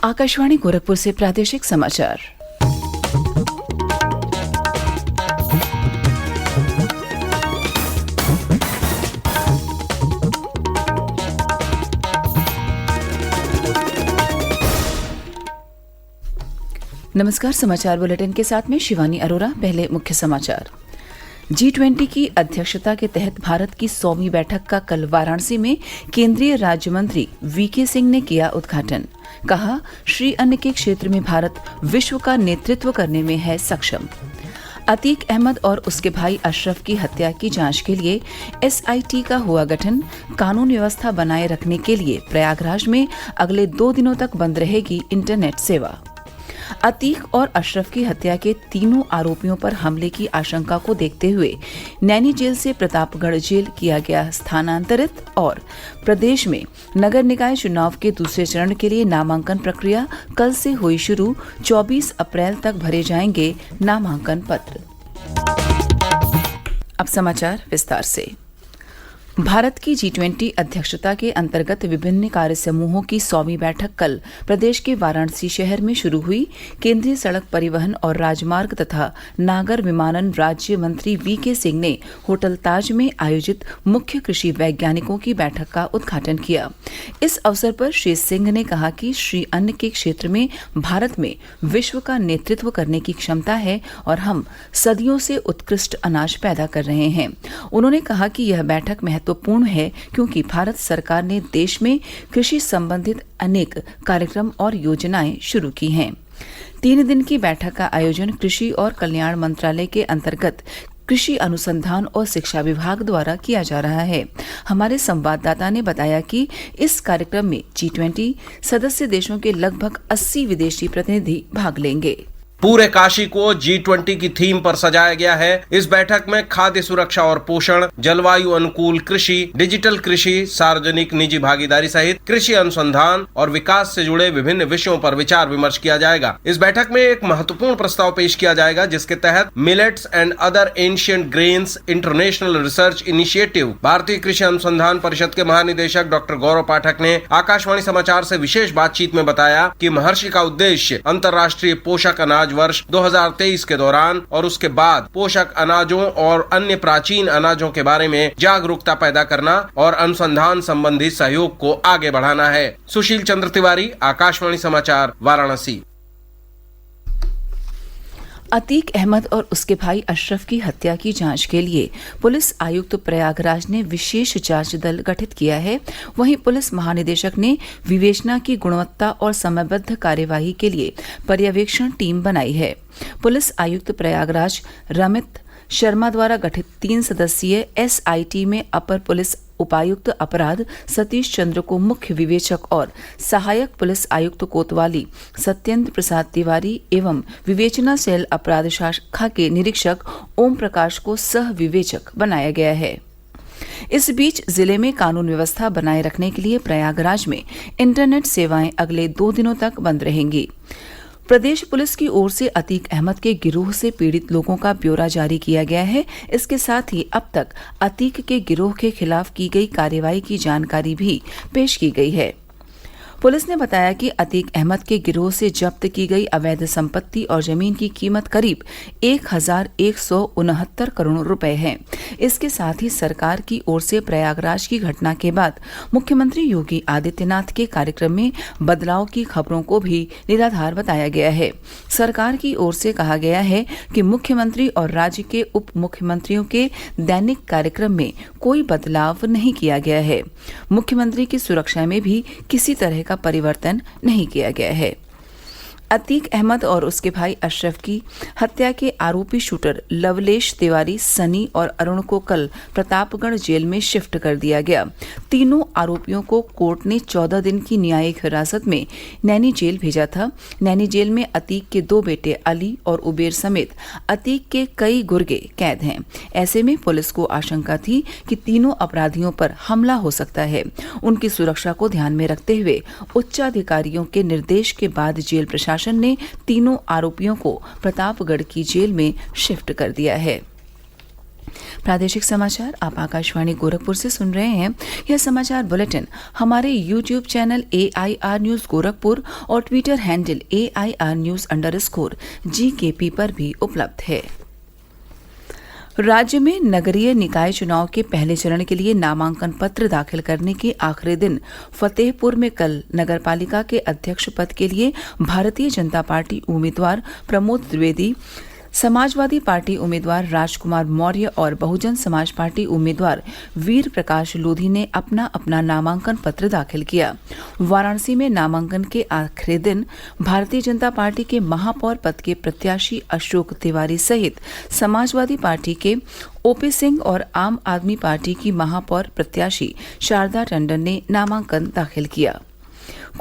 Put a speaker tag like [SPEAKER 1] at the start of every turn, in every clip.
[SPEAKER 1] आकाशवाणी गोरखपुर से प्रादेशिक समाचार। नमस्कार, समाचार बुलेटिन के साथ में शिवानी अरोरा। पहले मुख्य समाचार। G20 की अध्यक्षता के तहत भारत की 100वीं बैठक का कल वाराणसी में केंद्रीय राज्य मंत्री वीके सिंह ने किया उद्घाटन। कहा, श्री अन्न के क्षेत्र में भारत विश्व का नेतृत्व करने में है सक्षम। अतीक अहमद और उसके भाई अशरफ की हत्या की जांच के लिए SIT का हुआ गठन। कानून व्यवस्था बनाए रखने के लिए प्रयागराज में अगले 2 दिनों तक बंद रहेगी इंटरनेट सेवा। अतीक और अशरफ की हत्या के तीनों आरोपियों पर हमले की आशंका को देखते हुए नैनी जेल से प्रतापगढ़ जेल किया गया स्थानांतरित। और प्रदेश में नगर निकाय चुनाव के दूसरे चरण के लिए नामांकन प्रक्रिया कल से हुई शुरू। 24 अप्रैल तक भरे जाएंगे नामांकन पत्र। अब समाचार विस्तार से। भारत की G20 अध्यक्षता के अंतर्गत विभिन्न कार्य समूहों की 100वीं बैठक कल प्रदेश के वाराणसी शहर में शुरू हुई। केंद्रीय सड़क परिवहन और राजमार्ग तथा नागर विमानन राज्य मंत्री वीके सिंह ने होटल ताज में आयोजित मुख्य कृषि वैज्ञानिकों की बैठक का उद्घाटन किया। इस अवसर पर श्री सिंह ने कहा कि श्री अन्न के क्षेत्र में भारत में विश्व का नेतृत्व करने की क्षमता है और हम सदियों से उत्कृष्ट अनाज पैदा कर रहे हैं। उन्होंने कहा कि यह बैठक महत्वपूर्ण है क्योंकि भारत सरकार ने देश में कृषि संबंधित अनेक कार्यक्रम और योजनाएं शुरू की हैं। 3 दिन की बैठक का आयोजन कृषि और कल्याण मंत्रालय के अंतर्गत कृषि अनुसंधान और शिक्षा विभाग द्वारा किया जा रहा है। हमारे संवाददाता ने बताया कि इस कार्यक्रम में G20 सदस्य देशों के लगभग 80 विदेशी प्रतिनिधि भाग लेंगे।
[SPEAKER 2] पूरे काशी को G20 की थीम पर सजाया गया है। इस बैठक में खाद्य सुरक्षा और पोषण, जलवायु अनुकूल कृषि, डिजिटल कृषि, सार्वजनिक निजी भागीदारी सहित कृषि अनुसंधान और विकास से जुड़े विभिन्न विषयों पर विचार विमर्श किया जाएगा। इस बैठक में एक महत्वपूर्ण प्रस्ताव पेश किया जाएगा जिसके तहत millets and other ancient grains international research initiative भारतीय कृषि अनुसंधान परिषद के महानिदेशक डॉक्टर गौरव पाठक ने आकाशवाणी समाचार से विशेष बातचीत में बताया कि महर्षि का उद्देश्य अंतर्राष्ट्रीय पोषक अनाज वर्ष 2023 के दौरान और उसके बाद पोषक अनाजों और अन्य प्राचीन अनाजों के बारे में जागरूकता पैदा करना और अनुसंधान संबंधी सहयोग को आगे बढ़ाना है। सुशील चंद्र तिवारी, आकाशवाणी समाचार, वाराणसी।
[SPEAKER 1] अतीक अहमद और उसके भाई अशरफ की हत्या की जांच के लिए पुलिस आयुक्त प्रयागराज ने विशेष जांच दल गठित किया है। वहीं पुलिस महानिदेशक ने विवेचना की गुणवत्ता और समयबद्ध कार्यवाही के लिए पर्यवेक्षण टीम बनाई है। पुलिस आयुक्त प्रयागराज रमित शर्मा द्वारा गठित 3 सदस्यीय SIT में अपर पुलिस उपायुक्त अपराध सतीश चंद्र को मुख्य विवेचक और सहायक पुलिस आयुक्त कोतवाली सत्येंद्र प्रसाद तिवारी एवं विवेचना सेल अपराध शाखा के निरीक्षक ओम प्रकाश को सह विवेचक बनाया गया है। इस बीच जिले में कानून व्यवस्था बनाए रखने के लिए प्रयागराज में इंटरनेट सेवाएं अगले 2 दिनों तक बंद रहेंगी। प्रदेश पुलिस की ओर से अतीक अहमद के गिरोह से पीड़ित लोगों का ब्यौरा जारी किया गया है। इसके साथ ही अब तक अतीक के गिरोह के खिलाफ की गई कार्रवाई की जानकारी भी पेश की गई है। पुलिस ने बताया कि अतीक अहमद के गिरोह से जब्त की गई अवैध संपत्ति और जमीन की कीमत करीब 1169 करोड़ रुपए है। इसके साथ ही सरकार की ओर से प्रयागराज की घटना के बाद मुख्यमंत्री योगी आदित्यनाथ के कार्यक्रम में बदलाव की खबरों को भी निराधार बताया गया है। सरकार की ओर से कहा गया है कि मुख्यमंत्री और राज्य के उप मुख्यमंत्रियों के दैनिक कार्यक्रम में कोई बदलाव नहीं किया गया है। मुख्यमंत्री की सुरक्षा में भी किसी तरह का परिवर्तन नहीं किया गया है। अतीक अहमद और उसके भाई अशरफ की हत्या के आरोपी शूटर लवलेश तिवारी, सनी और अरुण को कल प्रतापगढ़ जेल में शिफ्ट कर दिया गया। तीनों आरोपियों को कोर्ट ने 14 दिन की न्यायिक हिरासत में नैनी जेल भेजा था। नैनी जेल में अतीक के 2 बेटे अली और उबेर समेत अतीक के कई गुर्गे कैद हैं। ऐसे में पुलिस को आशंका थी कि तीनों अपराधियों पर हमला हो सकता है। उनकी सुरक्षा को ध्यान में रखते हुए उच्चाधिकारियों के निर्देश के बाद जेल प्रशासन ने तीनों आरोपियों को प्रतापगढ़ की जेल में शिफ्ट कर दिया है। प्रादेशिक समाचार आप आकाशवाणी गोरखपुर से सुन रहे हैं। यह समाचार बुलेटिन हमारे YouTube channel AIR news Gorakhpur और ट्विटर हैंडल AIR News_GKP पर भी उपलब्ध है। राज्य में नगरीय निकाय चुनाव के पहले चरण के लिए नामांकन पत्र दाखिल करने के आखिरी दिन फतेहपुर में कल नगरपालिका के अध्यक्ष पद के लिए भारतीय जनता पार्टी उम्मीदवार प्रमोद द्विवेदी, समाजवादी पार्टी उम्मीदवार राजकुमार मौर्य और बहुजन समाज पार्टी उम्मीदवार वीर प्रकाश लोधी ने अपना अपना नामांकन पत्र दाखिल किया। वाराणसी में नामांकन के आखिरी दिन भारतीय जनता पार्टी के महापौर पद के प्रत्याशी अशोक तिवारी सहित समाजवादी पार्टी के OP सिंह और आम आदमी पार्टी की महापौर प्रत्याशी शारदा टंडन ने नामांकन दाखिल किया।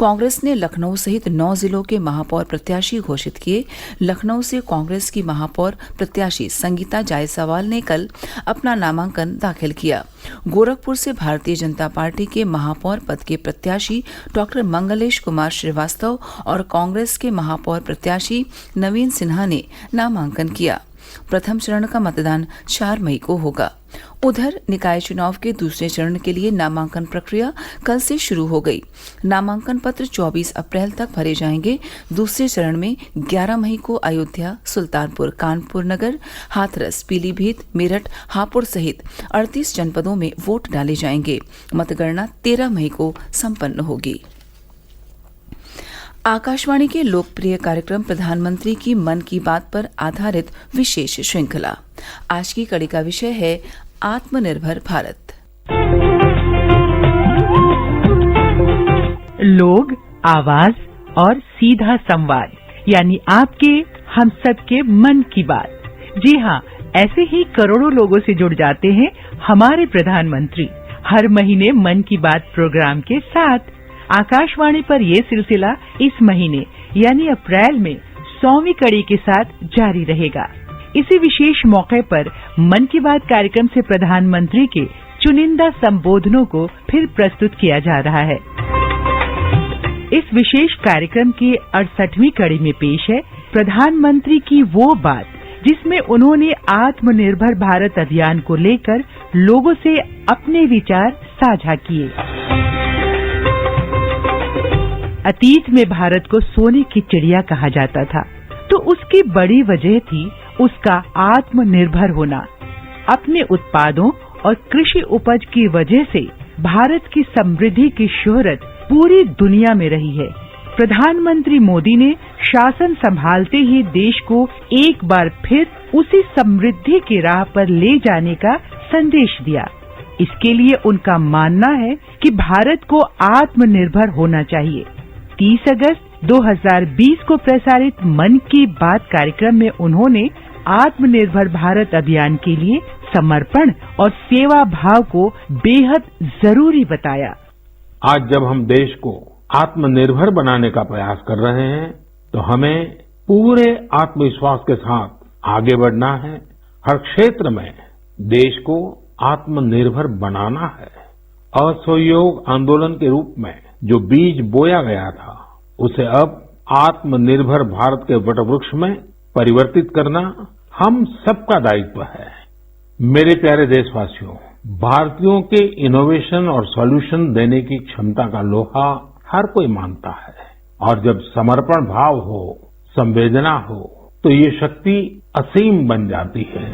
[SPEAKER 1] कांग्रेस ने लखनऊ सहित 9 जिलों के महापौर प्रत्याशी घोषित किए। लखनऊ से कांग्रेस की महापौर प्रत्याशी संगीता जायसवाल ने कल अपना नामांकन दाखिल किया। गोरखपुर से भारतीय जनता पार्टी के महापौर पद के प्रत्याशी डॉक्टर मंगलेश कुमार श्रीवास्तव और कांग्रेस के महापौर प्रत्याशी नवीन सिन्हा ने नामांकन किया। प्रथम चरण का मतदान 4 मई को होगा। उधर निकाय चुनाव के दूसरे चरण के लिए नामांकन प्रक्रिया कल से शुरू हो गई। नामांकन पत्र 24 अप्रैल तक भरे जाएंगे। दूसरे चरण में 11 मई को अयोध्या, सुल्तानपुर, कानपुर नगर, हाथरस, पीलीभीत, मेरठ, हापुड़ सहित 38 जनपदों में वोट डाले जाएंगे। मतगणना 13 मई को संपन्न होगी। आकाशवाणी के लोकप्रिय कार्यक्रम प्रधानमंत्री की मन की बात पर आधारित विशेष श्रृंखला। आज की कड़ी का विषय है आत्मनिर्भर भारत।
[SPEAKER 3] लोग, आवाज और सीधा संवाद, यानी आपके हम सबके मन की बात। जी हाँ, ऐसे ही करोड़ों लोगों से जुड़ जाते हैं हमारे प्रधानमंत्री हर महीने मन की बात प्रोग्राम के साथ। आकाशवाणी पर ये सिलसिला इस महीने यानी अप्रैल में 100वीं कड़ी के साथ जारी रहेगा। इसी विशेष मौके पर मन की बात कार्यक्रम से प्रधानमंत्री के चुनिंदा संबोधनों को फिर प्रस्तुत किया जा रहा है। इस विशेष कार्यक्रम की 68वीं कड़ी में पेश है प्रधानमंत्री की वो बात, जिसमें उन्होंने आत्मनिर्भर भारत अभियान को लेकर लोगों से अपने विचार साझा किए। अतीत में भारत को सोने की चिड़िया कहा जाता था, तो उसकी बड़ी वजह थी उसका आत्मनिर्भर होना। अपने उत्पादों और कृषि उपज की वजह से भारत की समृद्धि की शोहरत पूरी दुनिया में रही है। प्रधानमंत्री मोदी ने शासन संभालते ही देश को एक बार फिर उसी समृद्धि की राह पर ले जाने का संदेश दिया। इसके लिए उनका मानना है कि भारत को आत्मनिर्भर होना चाहिए। 30 अगस्त 2020 को प्रसारित मन की बात कार्यक्रम में उन्होंने आत्मनिर्भर भारत अभियान के लिए समर्पण और सेवा भाव को बेहद जरूरी बताया।
[SPEAKER 4] आज जब हम देश को आत्मनिर्भर बनाने का प्रयास कर रहे हैं, तो हमें पूरे आत्मविश्वास के साथ आगे बढ़ना है। हर क्षेत्र में देश को आत्मनिर्भर बनाना है। असहयोग आंदोलन के रूप में जो बीज बोया गया था, उसे अब आत्मनिर्भर भारत के वटवृक्ष में परिवर्तित करना हम सबका दायित्व है। मेरे प्यारे देशवासियों, भारतीयों के इनोवेशन और सॉल्यूशन देने की क्षमता का लोहा हर कोई मानता है, और जब समर्पण भाव हो, संवेदना हो, तो ये शक्ति असीम बन जाती है।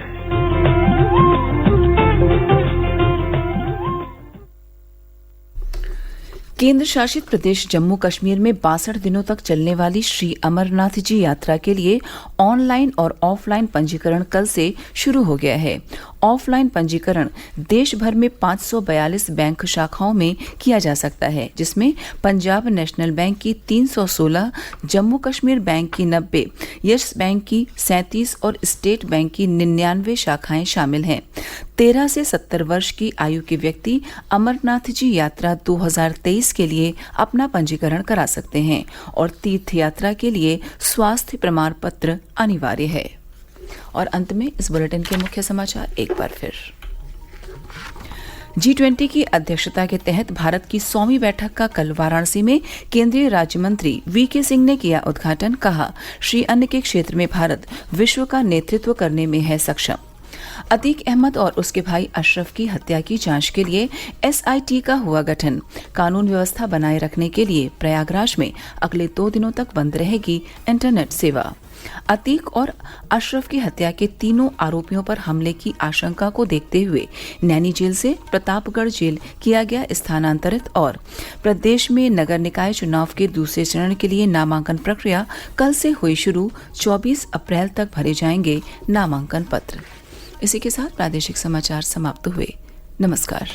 [SPEAKER 1] केंद्र शासित प्रदेश जम्मू कश्मीर में 62 दिनों तक चलने वाली श्री अमरनाथ जी यात्रा के लिए ऑनलाइन और ऑफलाइन पंजीकरण कल से शुरू हो गया है। ऑफलाइन पंजीकरण देश भर में 542 बैंक शाखाओं में किया जा सकता है, जिसमें पंजाब नेशनल बैंक की 316, जम्मू कश्मीर बैंक की 90, यस बैंक की 37 और स्टेट बैंक की 99 शाखाएं शामिल हैं। 13 से 70 वर्ष की आयु के व्यक्ति अमरनाथ जी यात्रा 2023 के लिए अपना पंजीकरण करा सकते हैं और तीर्थ यात्रा के लिए स्वास्थ्य प्रमाण पत्र अनिवार्य है। और अंत में इस बुलेटिन के मुख्य समाचार एक बार फिर। G20 की अध्यक्षता के तहत भारत की 100वीं बैठक का कल वाराणसी में केंद्रीय राज्य मंत्री VK सिंह ने किया उद्घाटन। कहा, श्री अन्न के क्षेत्र में भारत विश्व का नेतृत्व करने में है सक्षम। अतीक अहमद और उसके भाई अशरफ की हत्या की जांच के लिए SIT का हुआ गठन। कानून व्यवस्था बनाए रखने के लिए प्रयागराज में अगले 2 दिनों तक बंद रहेगी इंटरनेट सेवा। अतीक और अशरफ की हत्या के तीनों आरोपियों पर हमले की आशंका को देखते हुए नैनी जेल से प्रतापगढ़ जेल किया गया स्थानांतरित और प्रदेश में नगर निकाय चुनाव के दूसरे चरण के लिए नामांकन प्रक्रिया कल से हुई शुरू। 24 अप्रैल तक भरे जाएंगे नामांकन पत्र। इसी के साथ प्रादेशिक समाचार समाप्त हुए। नमस्कार।